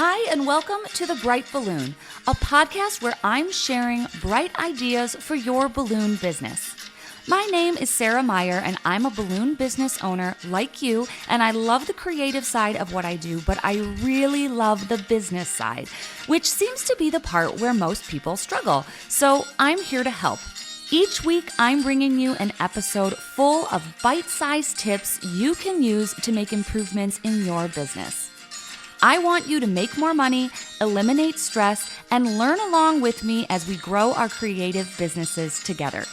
Hi, and welcome to The Bright Balloon, a podcast where I'm sharing bright ideas for your balloon business. My name is Sarah Meyer, and I'm a balloon business owner like you, and I love the creative side of what I do, but I really love the business side, which seems to be the part where most people struggle. So I'm here to help. Each week, I'm bringing you an episode full of bite-sized tips you can use to make improvements in your business. I want you to make more money, eliminate stress, and learn along with me as we grow our creative businesses together.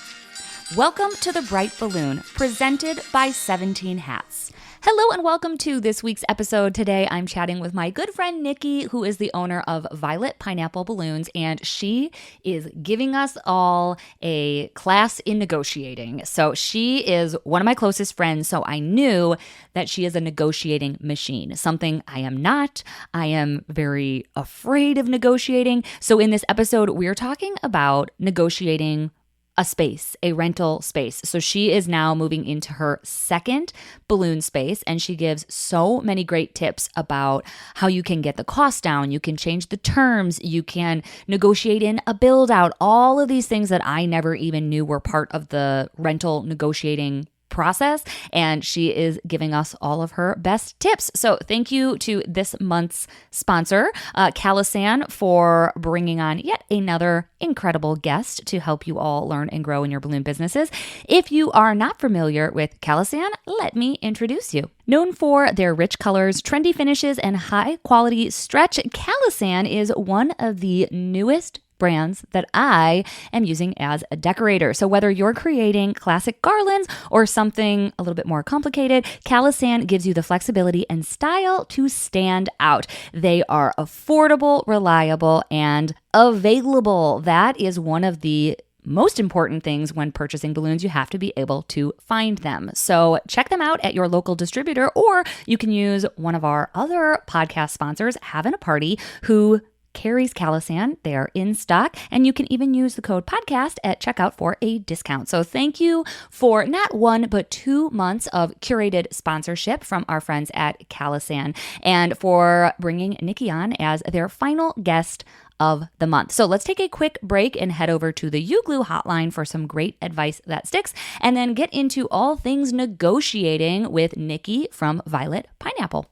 Welcome to The Bright Balloon, presented by 17 Hats. Hello and welcome to this week's episode. Today I'm chatting with my good friend Nikki, who is the owner of Violet Pineapple Balloons, and she is giving us all a class in negotiating. So she is one of my closest friends, so I knew that she is a negotiating machine, something I am not. I am very afraid of negotiating. So in this episode, we're talking about negotiating a space, a rental space. So she is now moving into her second balloon space, and she gives so many great tips about how you can get the cost down, you can change the terms, you can negotiate in a build out, all of these things that I never even knew were part of the rental negotiating process, and she is giving us all of her best tips. So thank you to this month's sponsor, Calisan, for bringing on yet another incredible guest to help you all learn and grow in your balloon businesses. If you are not familiar with Calisan, let me introduce you. Known for their rich colors, trendy finishes, and high-quality stretch, Calisan is one of the newest brands that I am using as a decorator. So whether you're creating classic garlands or something a little bit more complicated, Calisan gives you the flexibility and style to stand out. They are affordable, reliable, and available. That is one of the most important things when purchasing balloons. You have to be able to find them. So check them out at your local distributor, or you can use one of our other podcast sponsors, Having a Party, who carries Calisan. They are in stock, and you can even use the code podcast at checkout for a discount. So thank you for not 1, but 2 months of curated sponsorship from our friends at Calisan, and for bringing Nikki on as their final guest of the month. So let's take a quick break and head over to the UGlue hotline for some great advice that sticks, and then get into all things negotiating with Nikki from Violet Pineapple.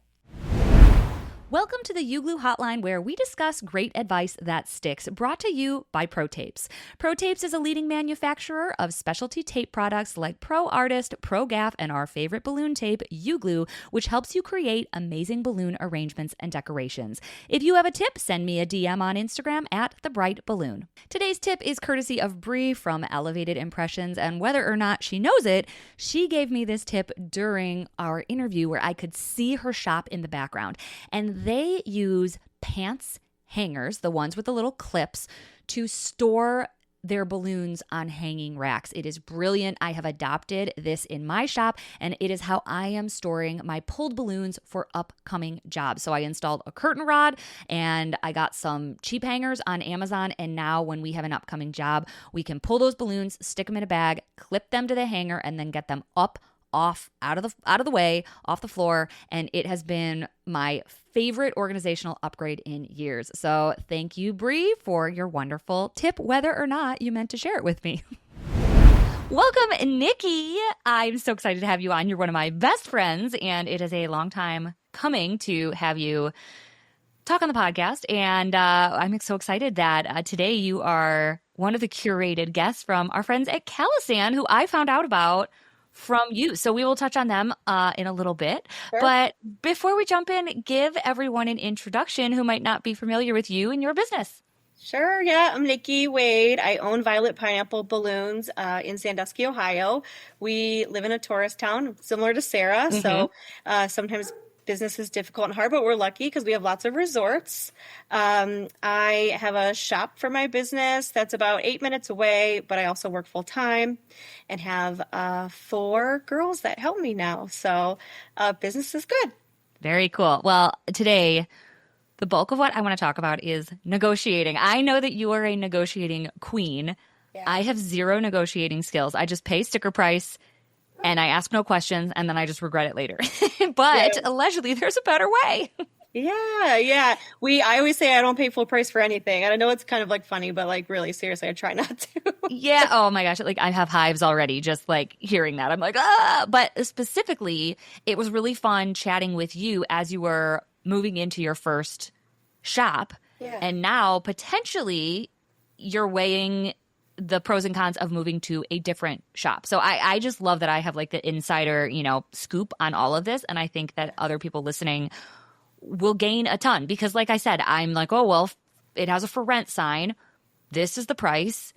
Welcome to the UGlue hotline, where we discuss great advice that sticks, brought to you by ProTapes. ProTapes is a leading manufacturer of specialty tape products like Pro Artist, Pro Gaff, and our favorite balloon tape, UGlue, which helps you create amazing balloon arrangements and decorations. If you have a tip, send me a DM on Instagram at The Bright Balloon. Today's tip is courtesy of Bree from Elevated Impressions, and whether or not she knows it, she gave me this tip during our interview where I could see her shop in the background. And they use pants hangers, the ones with the little clips, to store their balloons on hanging racks. It is brilliant. I have adopted this in my shop, and it is how I am storing my pulled balloons for upcoming jobs. So I installed a curtain rod, and I got some cheap hangers on Amazon, and now when we have an upcoming job, we can pull those balloons, stick them in a bag, clip them to the hanger, and then get them up, off, out of the way, off the floor, and it has been my favorite organizational upgrade in years. So thank you, Bree, for your wonderful tip, whether or not you meant to share it with me. Welcome, Nikki. I'm so excited to have you on. You're one of my best friends, and it is a long time coming to have you talk on the podcast. And I'm so excited that today you are one of the curated guests from our friends at Calisan, who I found out about from you. So we will touch on them in a little bit. Sure. But before we jump in, give everyone an introduction who might not be familiar with you and your business. Sure, yeah. I'm Nikki Wade. I own Violet Pineapple Balloons in Sandusky, Ohio. We live in a tourist town, similar to Sarah. Mm-hmm. So sometimes business is difficult and hard, but we're lucky because we have lots of resorts. I have a shop for my business that's about 8 minutes away, but I also work full time and have 4 girls that help me now. So business is good. Very cool. Well, today, the bulk of what I want to talk about is negotiating. I know that you are a negotiating queen. Yeah. I have zero negotiating skills. I just pay sticker price and I ask no questions, and then I just regret it later. But allegedly, there's a better way. Yeah, yeah. I always say I don't pay full price for anything. And I know it's kind of like funny, but like really seriously, I try not to. Yeah. Oh my gosh. Like I have hives already just like hearing that. I'm like, ah. But specifically, it was really fun chatting with you as you were moving into your first shop. Yeah. And now potentially you're weighing the pros and cons of moving to a different shop. So I just love that I have like the insider, scoop on all of this. And I think that other people listening will gain a ton because like I said, I'm like, oh, well, it has a for rent sign. This is the price,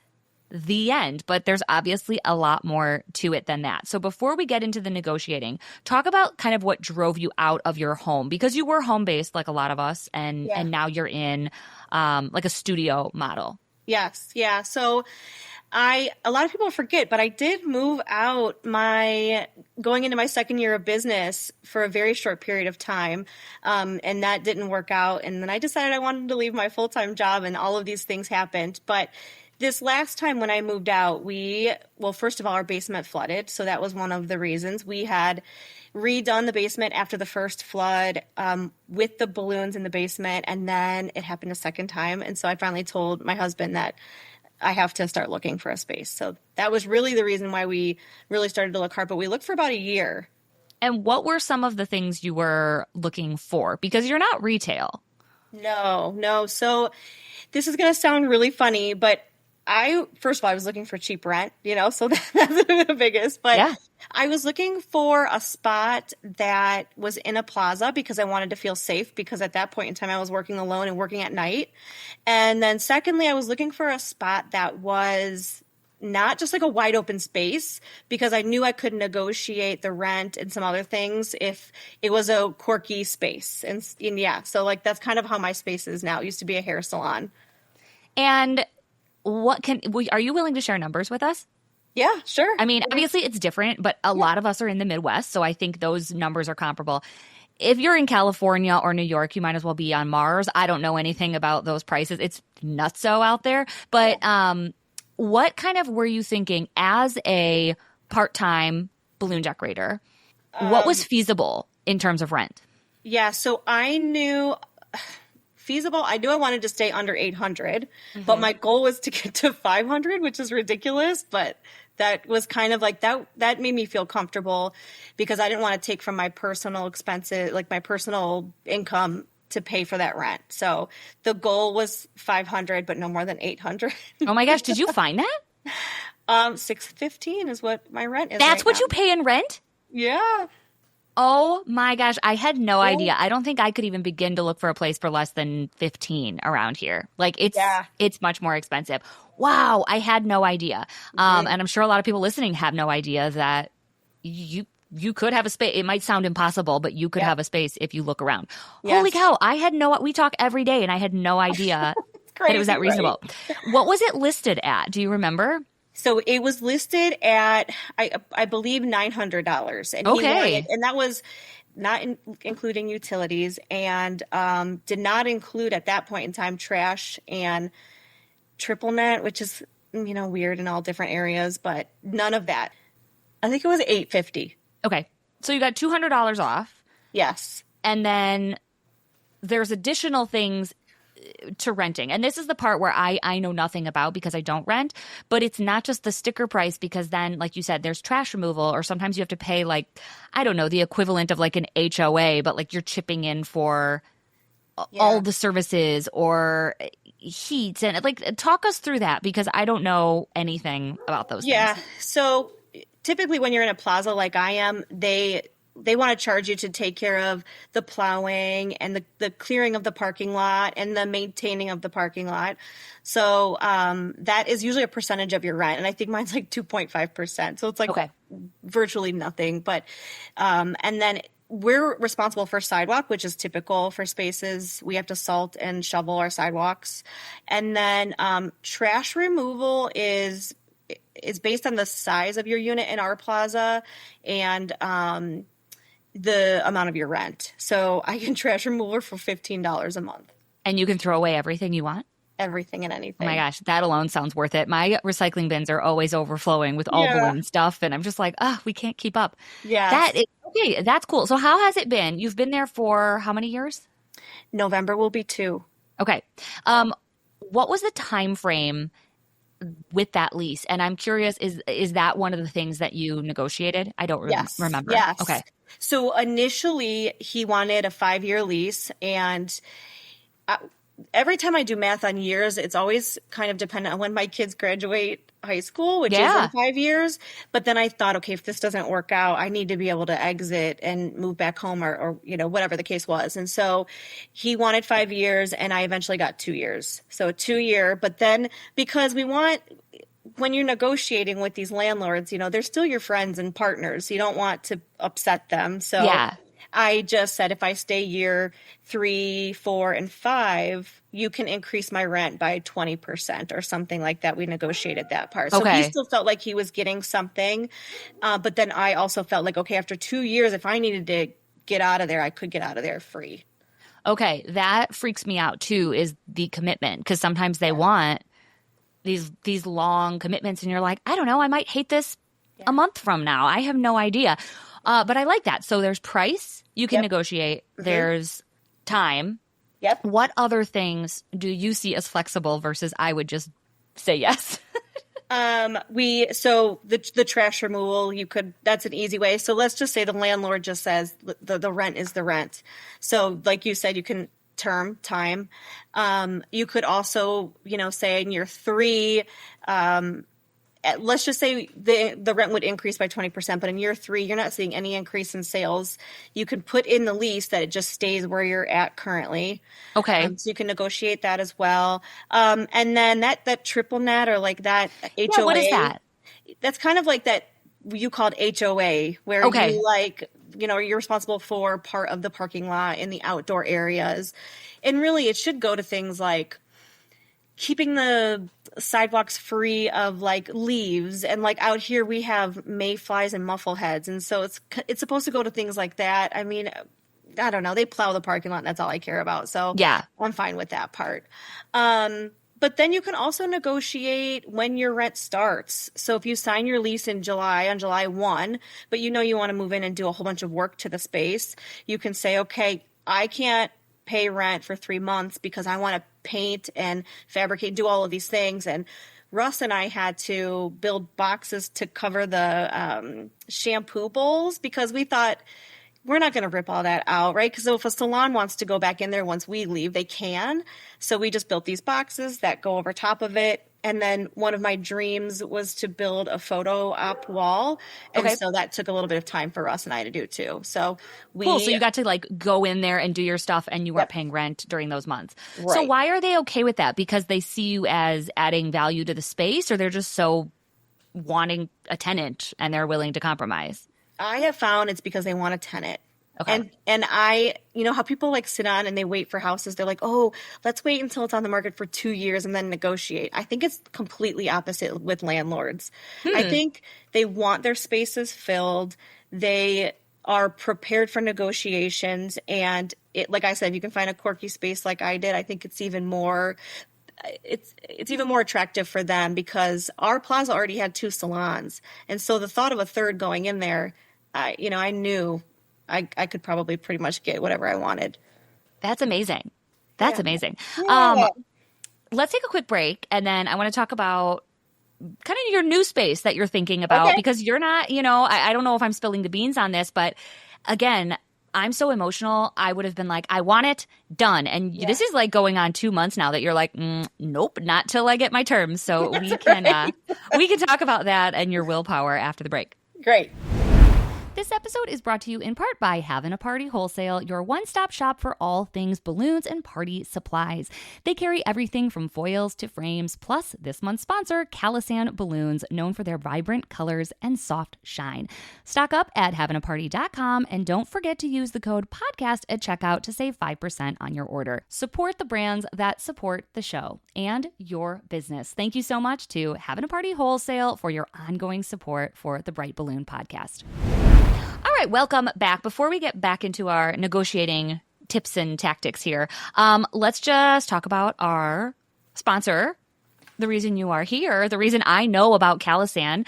the end. But there's obviously a lot more to it than that. So before we get into the negotiating, talk about kind of what drove you out of your home because you were home based like a lot of us and Yeah. now you're in like a studio model. Yes. Yeah. So a lot of people forget, but I did move out going into my second year of business for a very short period of time. And that didn't work out. And then I decided I wanted to leave my full-time job and all of these things happened. But this last time when I moved out, first of all, our basement flooded. So that was one of the reasons. We had redone the basement after the first flood with the balloons in the basement. And then it happened a second time. And so I finally told my husband that I have to start looking for a space. So that was really the reason why we really started to look hard. But we looked for about a year. And what were some of the things you were looking for? Because you're not retail. No. So this is going to sound really funny, but first of all, I was looking for cheap rent, so that's the biggest. But Yeah. I was looking for a spot that was in a plaza because I wanted to feel safe because at that point in time I was working alone and working at night. And then secondly, I was looking for a spot that was not just like a wide open space because I knew I could negotiate the rent and some other things if it was a quirky space. And yeah, so like that's kind of how my space is now. It used to be a hair salon. And are you willing to share numbers with us? Yeah, sure. I mean, obviously it's different, but a lot of us are in the Midwest, so I think those numbers are comparable. If you're in California or New York, you might as well be on Mars. I don't know anything about those prices. It's nutso out there. But what kind of were you thinking as a part-time balloon decorator? What was feasible in terms of rent? Yeah, so I knew feasible. I knew I wanted to stay under 800, but my goal was to get to 500, which is ridiculous, but that was kind of like that made me feel comfortable because I didn't want to take from my personal expenses, like my personal income to pay for that rent. So the goal was 500, but no more than 800. Oh my gosh, did you find that? 615 is what my rent is. That's right what now. you pay in rent? Yeah. Oh my gosh, I had no idea. I don't think I could even begin to look for a place for less than 15 around here. Like it's much more expensive. Wow, I had no idea. And I'm sure a lot of people listening have no idea that you could have a space. It might sound impossible, but you could have a space if you look around. Yes. Holy cow, we talk every day and I had no idea that it was that reasonable. Right? What was it listed at? Do you remember? So it was listed at, I believe, $900. And and that was not including utilities and did not include at that point in time trash and triple net, which is, weird in all different areas, but none of that. I think it was $850. Okay. So you got $200 off. Yes. And then there's additional things to renting. And this is the part where I know nothing about because I don't rent, but it's not just the sticker price because then, like you said, there's trash removal or sometimes you have to pay like, I don't know, the equivalent of like an HOA, but like you're chipping in for all the services or heat and like talk us through that because I don't know anything about those things. So typically when you're in a plaza like I am, they want to charge you to take care of the plowing and the clearing of the parking lot and the maintaining of the parking lot. So that is usually a percentage of your rent. And I think mine's like 2.5%. So it's like virtually nothing. But and then we're responsible for sidewalk, which is typical for spaces. We have to salt and shovel our sidewalks. And then trash removal is based on the size of your unit in our plaza and the amount of your rent. So I can trash removal for $15 a month. And you can throw away everything you want? Everything and anything. Oh my gosh, that alone sounds worth it. My recycling bins are always overflowing with all balloon stuff. And I'm just like, we can't keep up. Yeah. Okay, that's cool. So how has it been? You've been there for how many years? November will be 2. Okay. What was the time frame with that lease? And I'm curious, is that one of the things that you negotiated? I don't Yes. remember. Yes. Okay. So initially he wanted a 5-year lease, and every time I do math on years, it's always kind of dependent on when my kids graduate high school, which is in 5 years. But then I thought, okay, if this doesn't work out, I need to be able to exit and move back home, or whatever the case was. And so he wanted 5 years, and I eventually got 2 years. So a 2-year, but then because when you're negotiating with these landlords, they're still your friends and partners. You don't want to upset them. So I just said, if I stay year 3, 4, and 5, you can increase my rent by 20% or something like that. We negotiated that part. So he still felt like he was getting something. But then I also felt like, okay, after 2 years, if I needed to get out of there, I could get out of there free. Okay. That freaks me out too, is the commitment. Because sometimes they want these long commitments, and you're like, I don't know, I might hate this a month from now. I have no idea. But I like that. So there's price you can negotiate. There's time. Yep. What other things do you see as flexible versus I would just say yes? So the trash removal, that's an easy way. So let's just say the landlord just says the rent is the rent. So like you said, you can time. You could also, say in year 3, let's just say the rent would increase by 20%, but in year 3, you're not seeing any increase in sales. You can put in the lease that it just stays where you're at currently. Okay. So you can negotiate that as well. And then that triple net, or like that HOA. Yeah, what is that? That's kind of like that you called HOA, where you're responsible for part of the parking lot in the outdoor areas. And really it should go to things like keeping the sidewalks free of like leaves, and like out here we have mayflies and muffleheads, and so it's supposed to go to things like that. I mean, I don't know, they plow the parking lot and that's all I care about, so yeah, I'm fine with that part. But then you can also negotiate when your rent starts. So if you sign your lease on July 1, but you want to move in and do a whole bunch of work to the space, you can say, okay, I can't pay rent for 3 months because I want to paint and fabricate, do all of these things. And Russ and I had to build boxes to cover the shampoo bowls, because we thought, we're not going to rip all that out, right? Because if a salon wants to go back in there once we leave, they can. So we just built these boxes that go over top of it. And then one of my dreams was to build a photo op wall. And so that took a little bit of time for Russ and I to do too. So cool. So you got to like go in there and do your stuff, and you weren't paying rent during those months. Right. So why are they okay with that? Because they see you as adding value to the space, or they're just so wanting a tenant and they're willing to compromise? I have found it's because they want a tenant. Okay. And I, how people like sit on and they wait for houses. They're like, oh, let's wait until it's on the market for 2 years and then negotiate. I think it's completely opposite with landlords. I think they want their spaces filled. They are prepared for negotiations. And like I said, you can find a quirky space like I did. I think it's even more attractive for them, because our plaza already had 2 salons. And so the thought of a third going in there, I knew I could probably pretty much get whatever I wanted. That's amazing. That's amazing. Yeah. Let's take a quick break, and then I want to talk about kind of your new space that you're thinking about, because you're not, I don't know if I'm spilling the beans on this, but again, I'm so emotional. I would have been like, I want it done. And this is like going on 2 months now that you're like, nope, not till I get my terms. So we can talk about that and your willpower after the break. Great. This episode is brought to you in part by Having a Party Wholesale, your one-stop shop for all things balloons and party supplies. They carry everything from foils to frames, plus this month's sponsor, Calisan Balloons, known for their vibrant colors and soft shine. Stock up at havingaparty.com, and don't forget to use the code podcast at checkout to save 5% on your order. Support the brands that support the show and your business. Thank you so much to Having a Party Wholesale for your ongoing support for the Bright Balloon podcast. All right, welcome back. Before we get back into our negotiating tips and tactics here, let's just talk about our sponsor, the reason you are here, the reason I know about Calisan.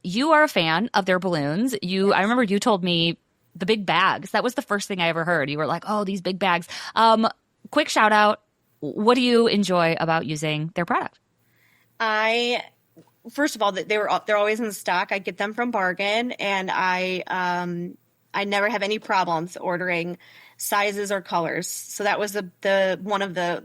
You are a fan of their balloons. I remember you told me the big bags. That was the first thing I ever heard. You were like, oh, these big bags. Quick shout out. What do you enjoy about using their product? First of all, they're always in stock. I get them from Bargain, and I never have any problems ordering sizes or colors. So that was the one of the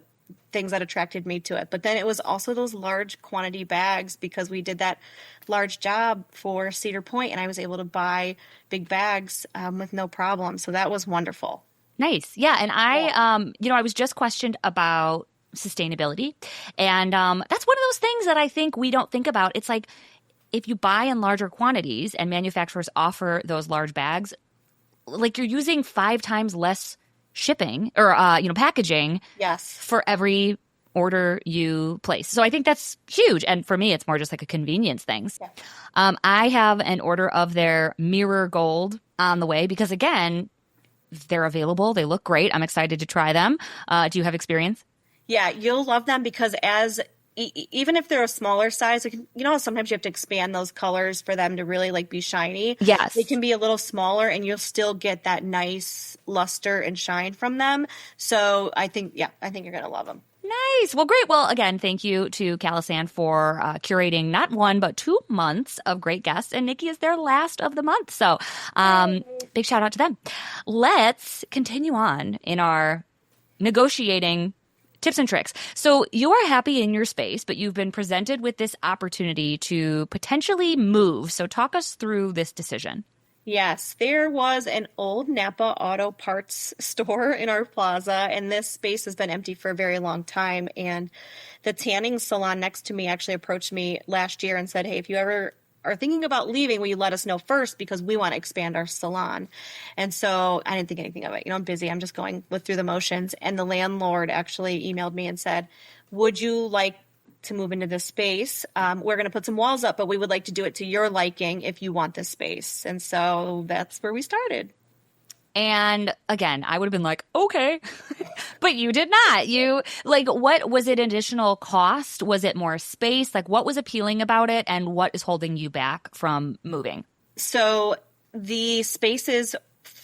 things that attracted me to it. But then it was also those large quantity bags, because we did that large job for Cedar Point, and I was able to buy big bags with no problem. So that was wonderful. Nice. Yeah. And I was just questioned about sustainability. And that's one of those things that I think we don't think about. It's like, if you buy in larger quantities and manufacturers offer those large bags, like you're using 5 times less shipping or packaging Yes. for every order you place. So I think that's huge. And for me, it's more just like a convenience thing. Yeah. I have an order of their mirror gold on the way because, again, they're available. They look great. I'm excited to try them. Do you have experience? Yeah, you'll love them because even if they're a smaller size, sometimes you have to expand those colors for them to really like be shiny. Yes. They can be a little smaller and you'll still get that nice luster and shine from them. So I think you're going to love them. Nice. Well, great. Well, again, thank you to Calisan for curating not 1, but 2 months of great guests. And Nikki is their last of the month. So big shout out to them. Let's continue on in our negotiating tips and tricks. So you are happy in your space, but you've been presented with this opportunity to potentially move. So talk us through this decision. Yes, there was an old Napa auto parts store in our plaza, and this space has been empty for a very long time. And the tanning salon next to me actually approached me last year and said, hey, if you ever are thinking about leaving, will you let us know first, because we want to expand our salon. And so I didn't think anything of it. I'm busy. I'm just going through the motions. And the landlord actually emailed me and said, would you like to move into this space? We're going to put some walls up, but we would like to do it to your liking if you want this space. And so that's where we started. And again, I would have been like, okay, but you did not. What was it? Additional cost? Was it more space? Like, what was appealing about it, and what is holding you back from moving? So the space is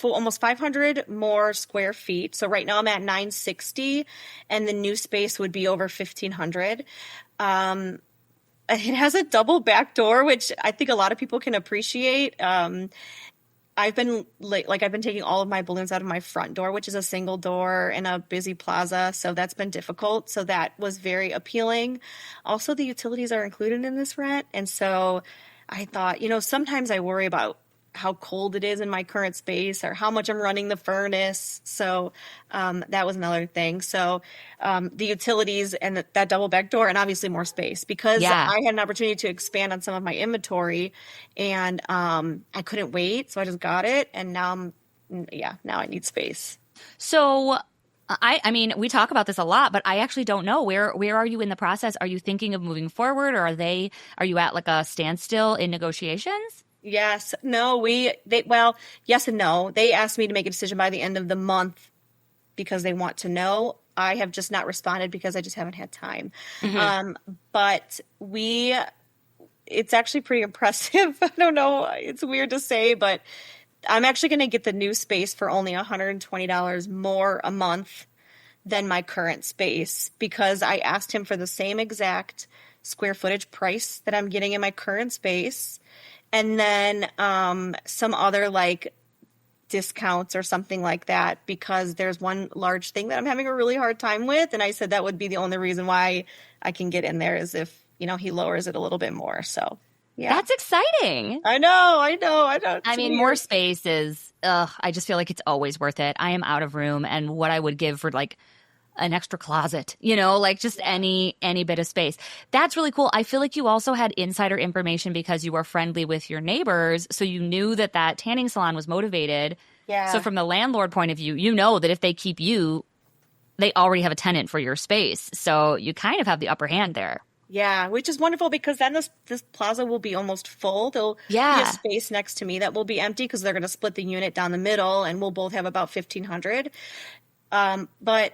almost 500 more square feet. So right now I'm at 960, and the new space would be over 1,500. It has a double back door, which I think a lot of people can appreciate. I've been taking all of my balloons out of my front door, which is a single door in a busy plaza. So that's been difficult. So that was very appealing. Also, the utilities are included in this rent. And so I thought, sometimes I worry about how cold it is in my current space or how much I'm running the furnace. So that was another thing. So the utilities and that double back door, and obviously more space, because I had an opportunity to expand on some of my inventory, and I couldn't wait. So I just got it. And now I need space. So I mean, we talk about this a lot, but I actually don't know. Where are you in the process? Are you thinking of moving forward, or are you at like a standstill in negotiations? Yes. No, yes and no. They asked me to make a decision by the end of the month because they want to know. I have just not responded because I just haven't had time. Mm-hmm. But it's actually pretty impressive. I don't know. It's weird to say, but I'm actually going to get the new space for only $120 more a month than my current space, because I asked him for the same exact square footage price that I'm getting in my current space. And then some other discounts or something like that, because there's one large thing that I'm having a really hard time with. And I said that would be the only reason why I can get in there, is if, he lowers it a little bit more. So, yeah. That's exciting. I know. I mean, more space is, I just feel like it's always worth it. I am out of room, and what I would give for an extra closet, just any bit of space. That's really cool. I feel like you also had insider information because you were friendly with your neighbors. So you knew that tanning salon was motivated. Yeah. So from the landlord point of view, that if they keep you, they already have a tenant for your space. So you kind of have the upper hand there. Yeah, which is wonderful, because then this plaza will be almost full. There'll be a space next to me that will be empty because they're going to split the unit down the middle, and we'll both have about 1,500. But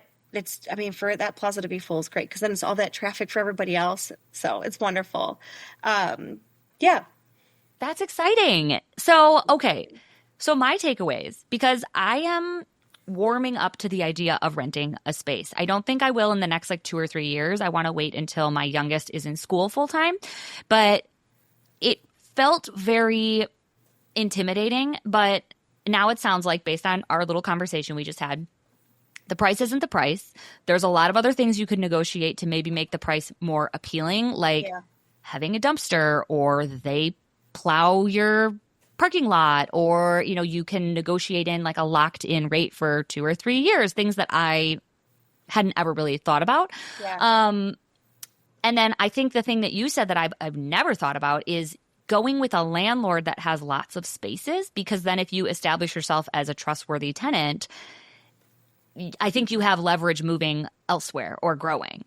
for that plaza to be full is great, because then it's all that traffic for everybody else. So it's wonderful. Yeah. That's exciting. So, okay. So my takeaways, because I am warming up to the idea of renting a space. I don't think I will in the next like 2 or 3 years. I want to wait until my youngest is in school full time. But it felt very intimidating. But now it sounds like, based on our little conversation we just had, the price isn't the price. There's a lot of other things you could negotiate to maybe make the price more appealing, like having a dumpster, or they plow your parking lot, or, you know, you can negotiate in like a locked in rate for 2 or 3 years, things that I hadn't ever really thought about. And then I think the thing that you said that I've never thought about is going with a landlord that has lots of spaces, because then if you establish yourself as a trustworthy tenant, I think you have leverage moving elsewhere or growing.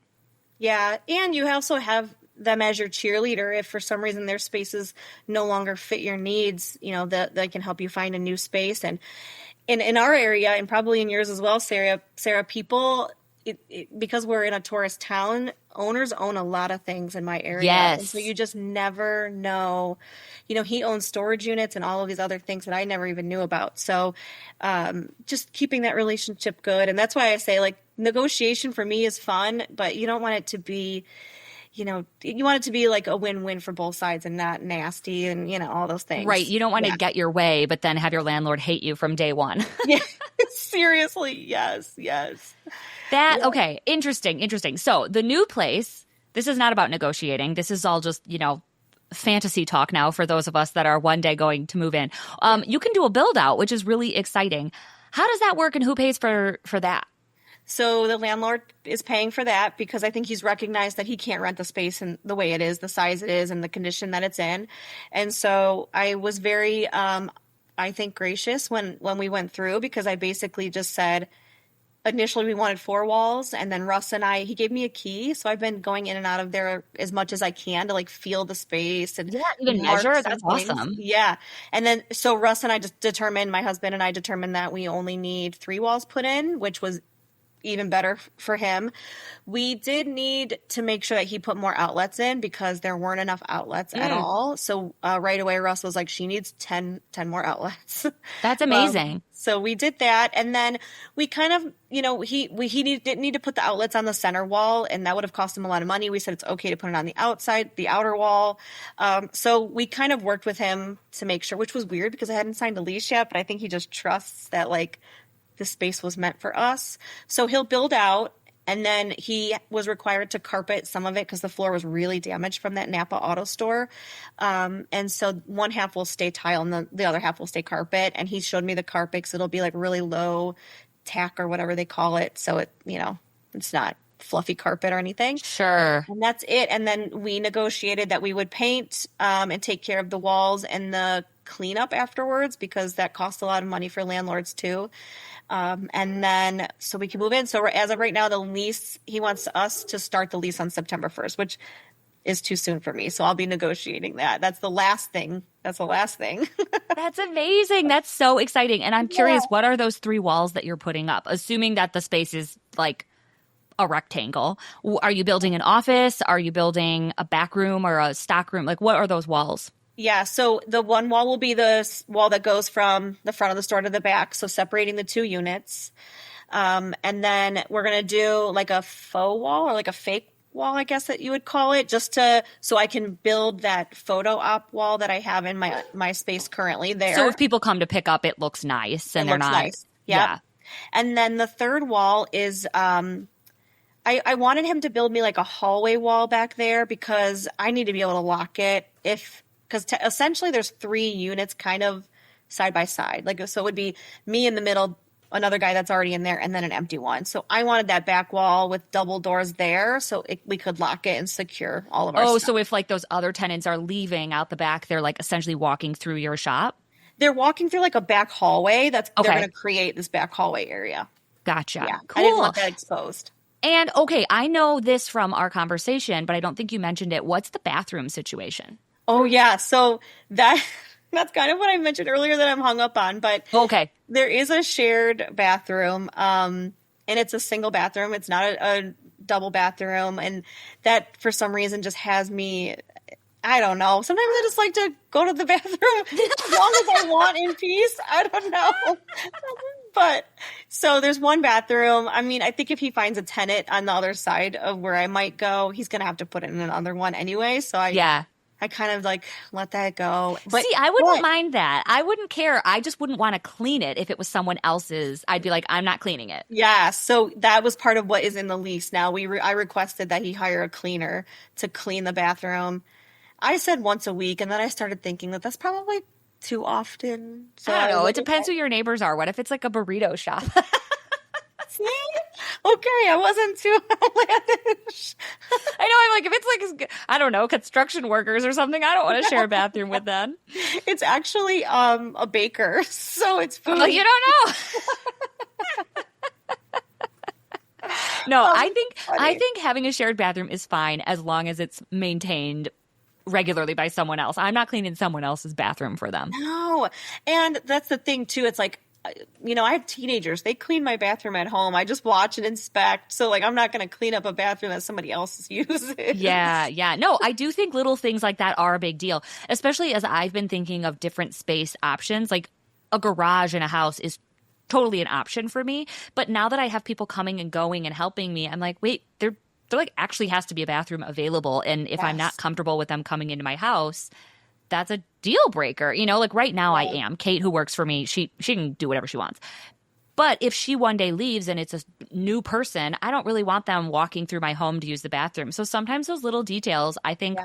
Yeah. And you also have them as your cheerleader. If for some reason their spaces no longer fit your needs, you know, that they can help you find a new space. And in our area, and probably in yours as well, Sarah, people, because we're in a tourist town, owners own a lot of things in my area. Yes. And so you just never know. You know, he owns storage units and all of these other things that I never even knew about. So just keeping that relationship good. And that's why I say, like, negotiation for me is fun, but you don't want it to be, you know, you want it to be like a win-win for both sides and not nasty and, you know, all those things. Right. You don't want to get your way, but then have your landlord hate you from day one. Yeah. Seriously. Yes. Okay. Interesting. So the new place, this is not about negotiating. This is all just, you know, fantasy talk now for those of us that are one day going to move in. You can do a build out, which is really exciting. How does that work, and who pays for that? So the landlord is paying for that because I think he's recognized that he can't rent the space in the way it is, the size it is, and the condition that it's in. And so I was very, I think, gracious when we went through, because I basically just said, initially we wanted 4 walls, and then Russ and he gave me a key. So I've been going in and out of there as much as I can to like feel the space and even measure. That's awesome. Yeah. And then, so Russ and I just determined, my husband and I determined that we only need 3 walls put in, which was even better for him. We did need to make sure that he put more outlets in because there weren't enough outlets at all. So right away, Russ was like, she needs 10 more outlets. That's amazing. So we did that. And then we kind of, you know, didn't need to put the outlets on the center wall, and that would have cost him a lot of money. We said it's okay to put it on the outside, the outer wall. So we kind of worked with him to make sure, which was weird because I hadn't signed a lease yet, but I think he just trusts that like the space was meant for us. So he'll build out, and then he was required to carpet some of it because the floor was really damaged from that Napa auto store. And so one half will stay tile and the other half will stay carpet. And he showed me the carpet because it'll be like really low tack or whatever they call it. So it, you know, it's not fluffy carpet or anything. Sure. And that's it. And then we negotiated that we would paint and take care of the walls and the cleanup afterwards, because that costs a lot of money for landlords too. And then so we can move in. So as of right now, the lease, he wants us to start the lease on September 1st, which is too soon for me. So I'll be negotiating that. That's the last thing. That's amazing. That's so exciting. And I'm curious, what are those 3 walls that you're putting up? Assuming that the space is like a rectangle. Are you building an office? Are you building a back room or a stock room? Like, what are those walls? Yeah, so the one wall will be the wall that goes from the front of the store to the back, so separating the 2 units. And then we're going to do like a faux wall, or like a fake wall, I guess that you would call it, so I can build that photo op wall that I have in my space currently there. So if people come to pick up, it looks nice and they're not. Nice. Yeah. And then the third wall is I wanted him to build me like a hallway wall back there because I need to be able to lock it because essentially there's 3 units kind of side by side. Like, so it would be me in the middle, another guy that's already in there, and then an empty one. So I wanted that back wall with double doors there so we could lock it and secure all of our stuff. So if like those other tenants are leaving out the back, they're like essentially walking through your shop? They're walking through like a back hallway. They're going to create this back hallway area. Gotcha. Yeah, cool. I didn't want that exposed. And okay, I know this from our conversation, but I don't think you mentioned it. What's the bathroom situation? Oh, yeah. So that's kind of what I mentioned earlier that I'm hung up on. But there is a shared bathroom, and it's a single bathroom. It's not a double bathroom. And that, for some reason, just has me I don't know. Sometimes I just like to go to the bathroom as long as I want in peace. I don't know. But so there's one bathroom. I mean, I think if he finds a tenant on the other side of where I might go, he's going to have to put in another one anyway. So I kind of like let that go. But see, I wouldn't mind that. I wouldn't care. I just wouldn't want to clean it if it was someone else's. I'd be like, I'm not cleaning it. Yeah. So that was part of what is in the lease. Now I requested that he hire a cleaner to clean the bathroom. I said once a week, and then I started thinking that that's probably too often. So I don't know. It depends who your neighbors are. What if it's like a burrito shop? See? Okay, I wasn't too outlandish. I know. I'm like, if it's like, I don't know, construction workers or something, I don't want to share a bathroom with them. It's actually a baker, so it's food. Well, you don't know. No, I think having a shared bathroom is fine as long as it's maintained regularly by someone else. I'm not cleaning someone else's bathroom for them. No. And that's the thing too. It's like, I have teenagers. They clean my bathroom at home. I just watch and inspect. So like, I'm not going to clean up a bathroom that somebody else is using. Yeah. No, I do think little things like that are a big deal, especially as I've been thinking of different space options. Like a garage in a house is totally an option for me. But now that I have people coming and going and helping me, I'm like, wait, there like actually has to be a bathroom available. And if I'm not comfortable with them coming into my house, that's a deal breaker. Like right now I am. Kate, who works for me, she can do whatever she wants. But if she one day leaves and it's a new person, I don't really want them walking through my home to use the bathroom. So sometimes those little details, I think,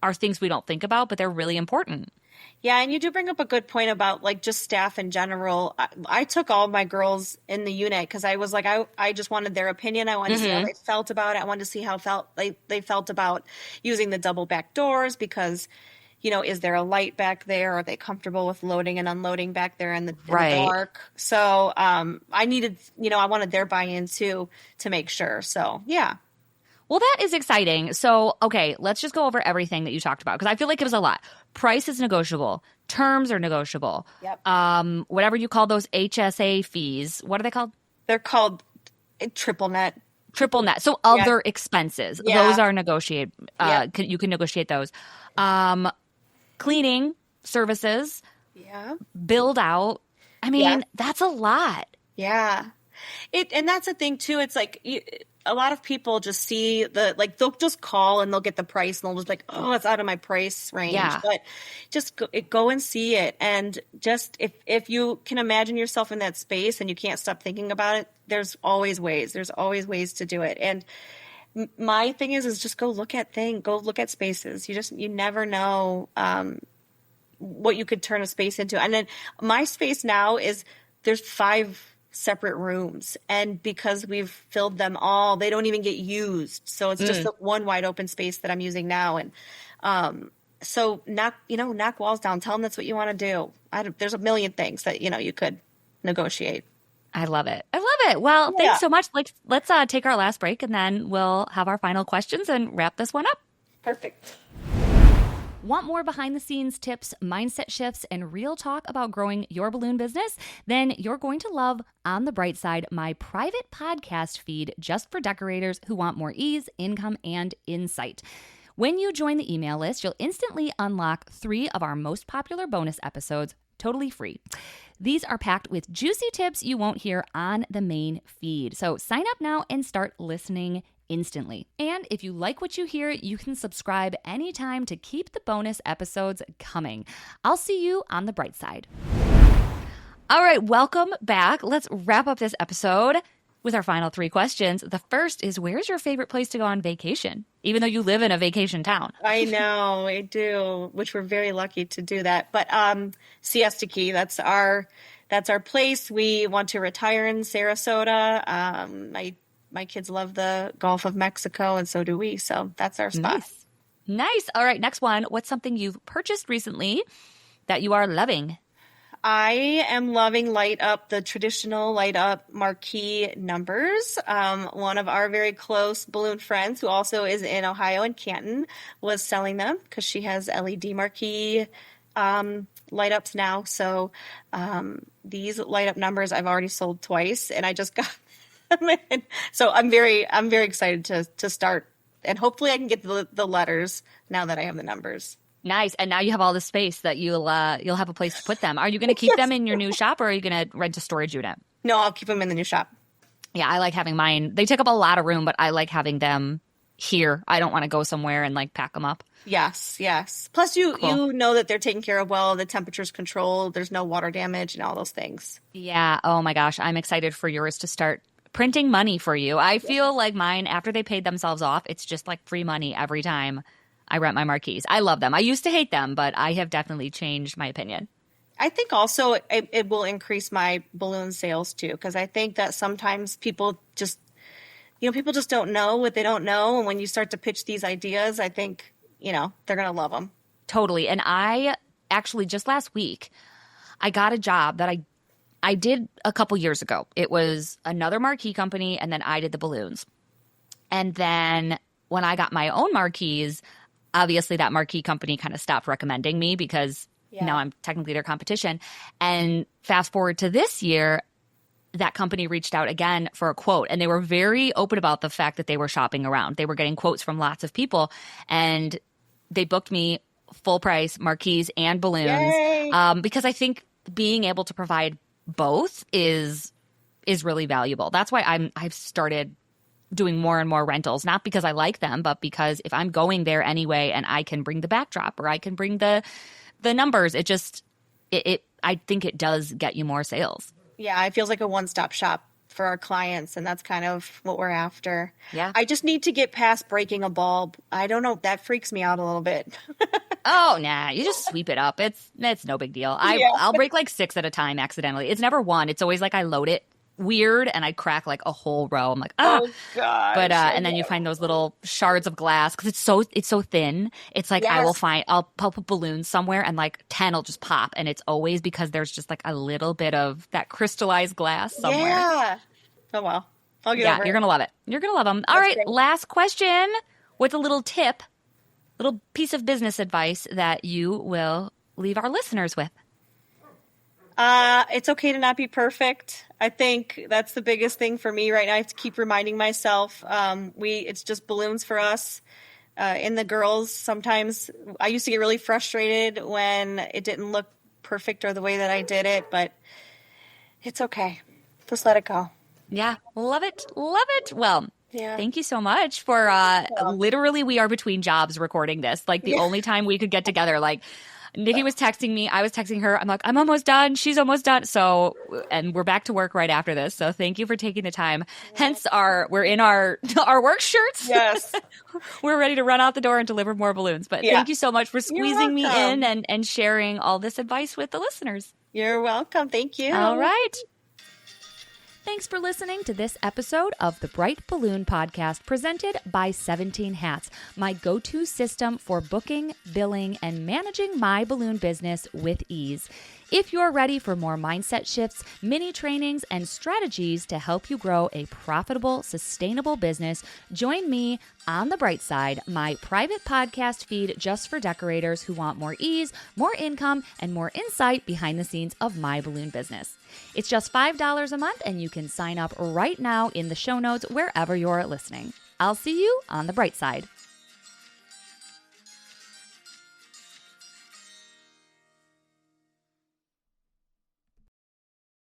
are things we don't think about, but they're really important. Yeah, and you do bring up a good point about like just staff in general. I took all my girls in the unit because I was like, I just wanted their opinion. I wanted to see how they felt about it. I wanted to see how they felt about using the double back doors because, is there a light back there? Are they comfortable with loading and unloading back there in the dark? So I needed, I wanted their buy-in too to make sure. So yeah. Well, that is exciting. So, okay, let's just go over everything that you talked about because I feel like it was a lot. Price is negotiable. Terms are negotiable. Yep. Whatever you call those HSA fees, what are they called? They're called triple net. Triple net. So other expenses, those are negotiated. You can negotiate those. Cleaning services. Yeah. Build out. I mean, that's a lot. Yeah. And that's the thing too. It's like a lot of people just see they'll just call and they'll get the price and they'll just be like, oh, it's out of my price range. Yeah. But just go and see it. And just if you can imagine yourself in that space and you can't stop thinking about it, there's always ways. There's always ways to do it. And my thing is just go look at spaces. You never know what you could turn a space into. And then my space now there's 5 separate rooms, and because we've filled them all, they don't even get used. So it's just the one wide open space that I'm using now. And so knock walls down. Tell them that's what you want to do. There's a million things that you could negotiate. I love it. Well, thanks so much. Let's take our last break, and then we'll have our final questions and wrap this one up. Perfect. Want more behind-the-scenes tips, mindset shifts, and real talk about growing your balloon business? Then you're going to love On the Bright Side, my private podcast feed just for decorators who want more ease, income, and insight. When you join the email list, you'll instantly unlock 3 of our most popular bonus episodes totally free. These are packed with juicy tips you won't hear on the main feed. So sign up now and start listening instantly. And if you like what you hear, you can subscribe anytime to keep the bonus episodes coming. I'll see you on the bright side. All right, welcome back. Let's wrap up this episode with our final 3 questions. The first is, where's your favorite place to go on vacation, even though you live in a vacation town? I know, I do, which we're very lucky to do that. But Siesta Key, that's our place. We want to retire in Sarasota. My kids love the Gulf of Mexico, and so do we. So that's our spot. Nice. All right, next one. What's something you've purchased recently that you are loving? I am loving the traditional light up marquee numbers. One of our very close balloon friends, who also is in Ohio and Canton, was selling them because she has LED marquee light ups now. So these light up numbers I've already sold twice, and I just got them in. So I'm very excited to start, and hopefully I can get the letters now that I have the numbers. Nice. And now you have all the space that you'll have a place to put them. Are you going to keep them in your new shop, or are you going to rent a storage unit? No, I'll keep them in the new shop. Yeah, I like having mine. They take up a lot of room, but I like having them here. I don't want to go somewhere and like pack them up. Yes, yes. Plus, you know that they're taken care of well. The temperature's controlled. There's no water damage and all those things. Yeah. Oh my gosh. I'm excited for yours to start printing money for you. I feel like mine, after they paid themselves off, it's just like free money every time I rent my marquees. I love them. I used to hate them, but I have definitely changed my opinion. I think also it will increase my balloon sales too, because I think that sometimes people just don't know what they don't know. And when you start to pitch these ideas, I think, they're going to love them. Totally. And I actually just last week, I got a job that I did a couple years ago. It was another marquee company, and then I did the balloons. And then when I got my own marquees, obviously that marquee company kind of stopped recommending me because now I'm technically their competition. And fast forward to this year, that company reached out again for a quote, and they were very open about the fact that they were shopping around. They were getting quotes from lots of people, and they booked me full price marquees and balloons because I think being able to provide both is really valuable. That's why I've started doing more and more rentals, not because I like them, but because if I'm going there anyway and I can bring the backdrop or I can bring the numbers, I think it does get you more sales. Yeah, it feels like a one-stop shop for our clients, and that's kind of what we're after. Yeah. I just need to get past breaking a bulb. I don't know. That freaks me out a little bit. Oh, nah. You just sweep it up. It's no big deal. I'll break like 6 at a time accidentally. It's never one. It's always like I load it weird and I crack like a whole row. I'm like, oh gosh. But and then you find those little shards of glass because it's so thin. It's like I'll put balloons somewhere and like 10 will just pop, and it's always because there's just like a little bit of that crystallized glass somewhere. Yeah. Oh well. I'll get over it. You're gonna love it. You're gonna love them. All right, great. Last question with a little tip, little piece of business advice that you will leave our listeners with. It's okay to not be perfect. I think that's the biggest thing for me right now. I have to keep reminding myself. It's just balloons for us. And the girls, sometimes I used to get really frustrated when it didn't look perfect or the way that I did it, but it's okay. Just let it go. Yeah. Love it. Love it. Well, thank you so much for, literally we are between jobs recording this. Like the only time we could get together, like Nikki was texting me. I was texting her. I'm like, I'm almost done. She's almost done. So, and we're back to work right after this. So thank you for taking the time. Hence we're in our work shirts. Yes. We're ready to run out the door and deliver more balloons. But thank you so much for squeezing me in and sharing all this advice with the listeners. You're welcome. Thank you. All right. Thanks for listening to this episode of the Bright Balloon Podcast presented by 17 Hats, my go-to system for booking, billing, and managing my balloon business with ease. If you're ready for more mindset shifts, mini trainings, and strategies to help you grow a profitable, sustainable business, join me on the Bright Side, my private podcast feed just for decorators who want more ease, more income, and more insight behind the scenes of my balloon business. It's just $5 a month, and you can sign up right now in the show notes wherever you're listening. I'll see you on the Bright Side.